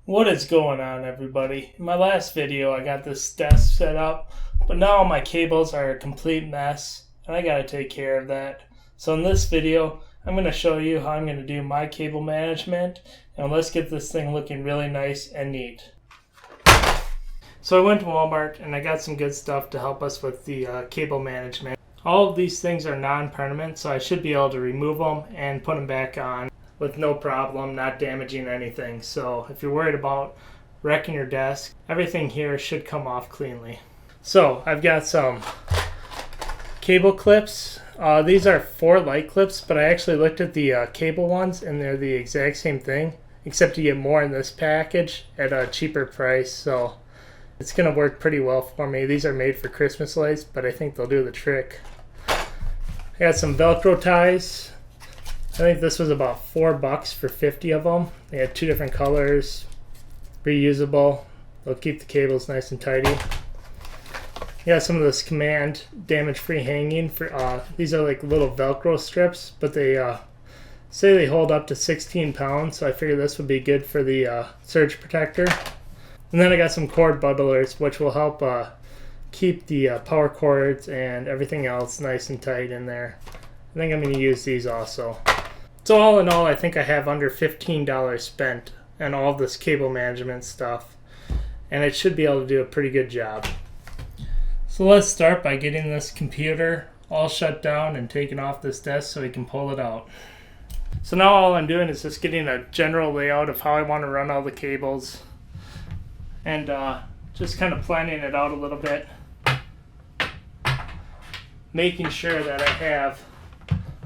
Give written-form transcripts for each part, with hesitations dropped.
What is going on, everybody? In my last video I got this desk set up, but now my cables are a complete mess and I gotta take care of that. So in this video I'm going to show you how I'm going to do my cable management, and let's get this thing looking really nice and neat. So I went to Walmart and I got some good stuff to help us with the cable management. All of these things are non-permanent, so I should be able to remove them and put them back on with no problem, not damaging anything. So if you're worried about wrecking your desk, everything here should come off cleanly. So I've got some cable clips. These are 4 light clips, but I actually looked at the cable ones and they're the exact same thing, except you get more in this package at a cheaper price. So it's going to work pretty well for me. These are made for Christmas lights, but I think they'll do the trick. I got some Velcro ties. I think this was about $4 for 50 of them. They had 2 different colors, reusable. They'll keep the cables nice and tidy. You got some of this Command damage-free hanging. For these are like little Velcro strips, but they say they hold up to 16 pounds, so I figured this would be good for the surge protector. And then I got some cord bucklers, which will help keep the power cords and everything else nice and tight in there. I think I'm going to use these also. So all in all, I think I have under $15 spent on all this cable management stuff, and it should be able to do a pretty good job. So let's start by getting this computer all shut down and taking off this desk so we can pull it out. So now all I'm doing is just getting a general layout of how I want to run all the cables, and just kind of planning it out a little bit, making sure that I have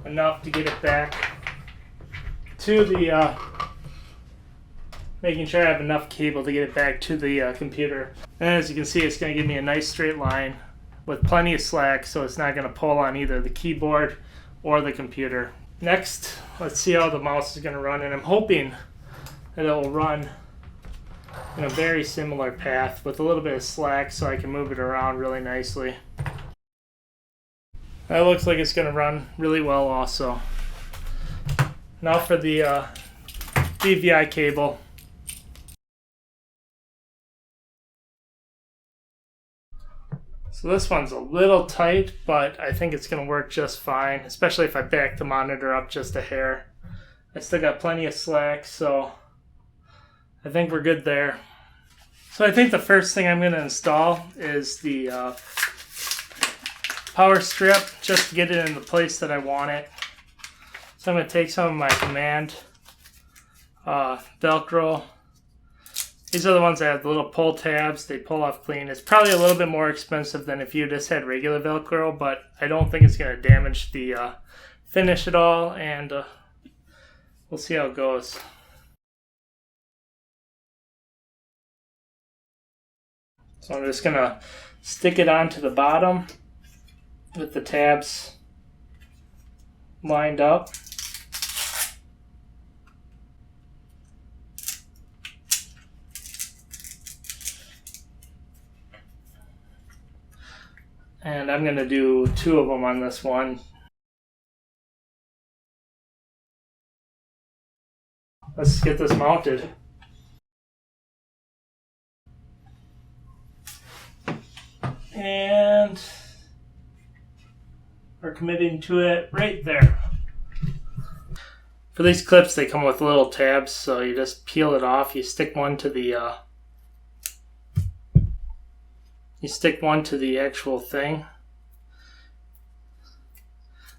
enough to get it back to the making sure I have enough cable to get it back to the computer. And as you can see, it's going to give me a nice straight line with plenty of slack, so it's not going to pull on either the keyboard or the computer. Next, let's see how the mouse is going to run, and I'm hoping that it will run in a very similar path with a little bit of slack so I can move it around really nicely. That looks like it's going to run really well also. Now for the DVI cable. So this one's a little tight, but I think it's going to work just fine, especially if I back the monitor up just a hair. I still got plenty of slack, so I think we're good there. So I think the first thing I'm going to install is the power strip, just to get it in the place that I want it. So I'm going to take some of my Command Velcro. These are the ones that have the little pull tabs. They pull off clean. It's probably a little bit more expensive than if you just had regular Velcro, but I don't think it's going to damage the finish at all, and we'll see how it goes. So I'm just going to stick it onto the bottom with the tabs lined up. And I'm going to do 2 of them on this one. Let's get this mounted. And we're committing to it right there. For these clips, they come with little tabs, so you just peel it off. You stick one to the actual thing.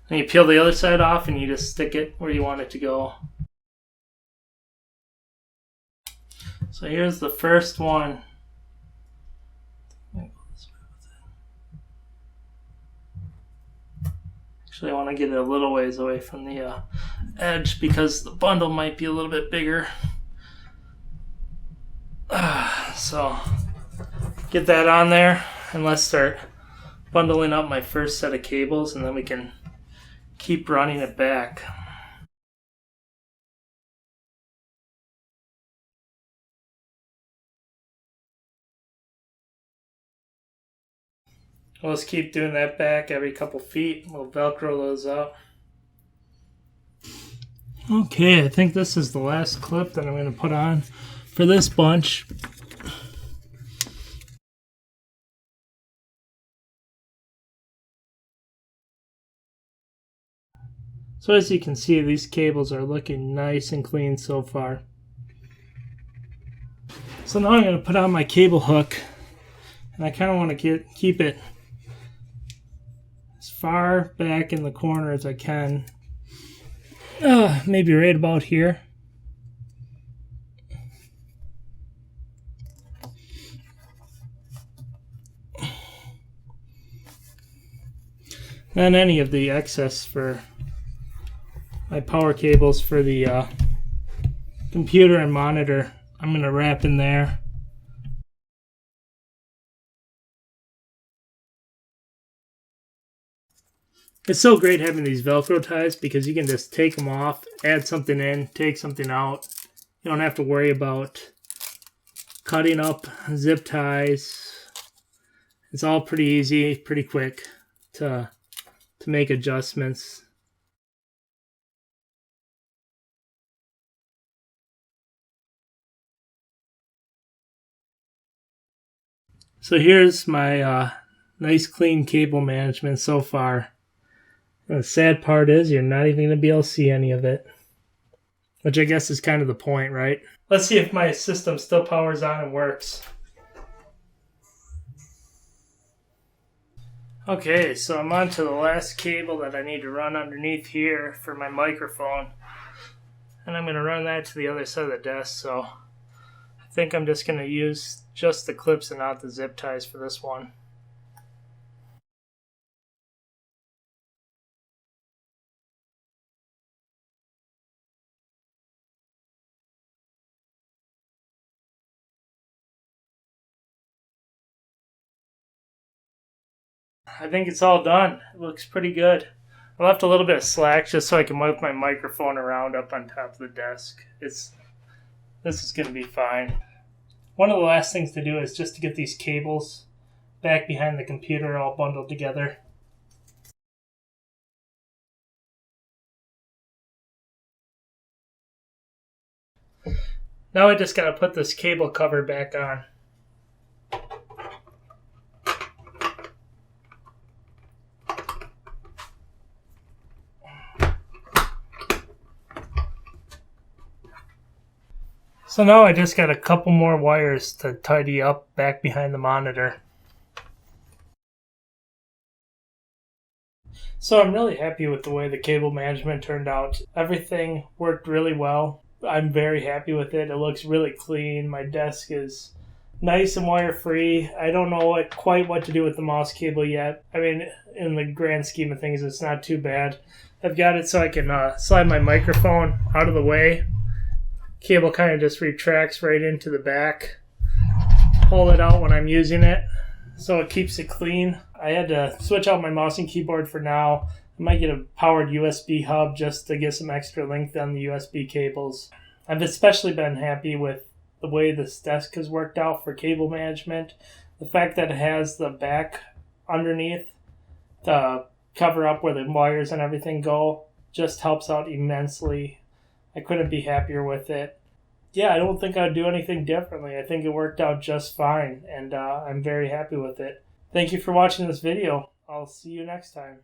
Then you peel the other side off and you just stick it where you want it to go. So here's the first one. Actually, I want to get it a little ways away from the edge because the bundle might be a little bit bigger. So get that on there, and let's start bundling up my first set of cables, and then we can keep running it back. Let's keep doing that back every couple feet. We'll Velcro those up. Okay, I think this is the last clip that I'm going to put on for this bunch, so as you can see, these cables are looking nice and clean so far. So now I'm going to put on my cable hook, and I kind of want to keep it as far back in the corner as I can. Maybe right about here. And any of the excess for my power cables for the computer and monitor, I'm going to wrap in there. It's so great having these Velcro ties because you can just take them off, add something in, take something out. You don't have to worry about cutting up zip ties. It's all pretty easy, pretty quick to make adjustments. So here's my nice clean cable management so far. And the sad part is you're not even going to be able to see any of it. Which I guess is kind of the point, right? Let's see if my system still powers on and works. Okay, so I'm on to the last cable that I need to run underneath here for my microphone. And I'm going to run that to the other side of the desk, so I think I'm just going to use just the clips and not the zip ties for this one. I think it's all done. It looks pretty good. I left a little bit of slack just so I can move my microphone around up on top of the desk. This is going to be fine. One of the last things to do is just to get these cables back behind the computer all bundled together. Now I just got to put this cable cover back on. So now I just got a couple more wires to tidy up back behind the monitor. So I'm really happy with the way the cable management turned out. Everything worked really well. I'm very happy with it. It looks really clean. My desk is nice and wire-free. I don't know quite what to do with the mouse cable yet. I mean, in the grand scheme of things, it's not too bad. I've got it so I can slide my microphone out of the way. Cable kind of just retracts right into the back. Pull it out when I'm using it, so it keeps it clean. I had to switch out my mouse and keyboard for now. I might get a powered USB hub just to get some extra length on the USB cables. I've especially been happy with the way this desk has worked out for cable management. The fact that it has the back underneath to cover up where the wires and everything go just helps out immensely. I couldn't be happier with it. Yeah, I don't think I'd do anything differently. I think it worked out just fine, and I'm very happy with it. Thank you for watching this video. I'll see you next time.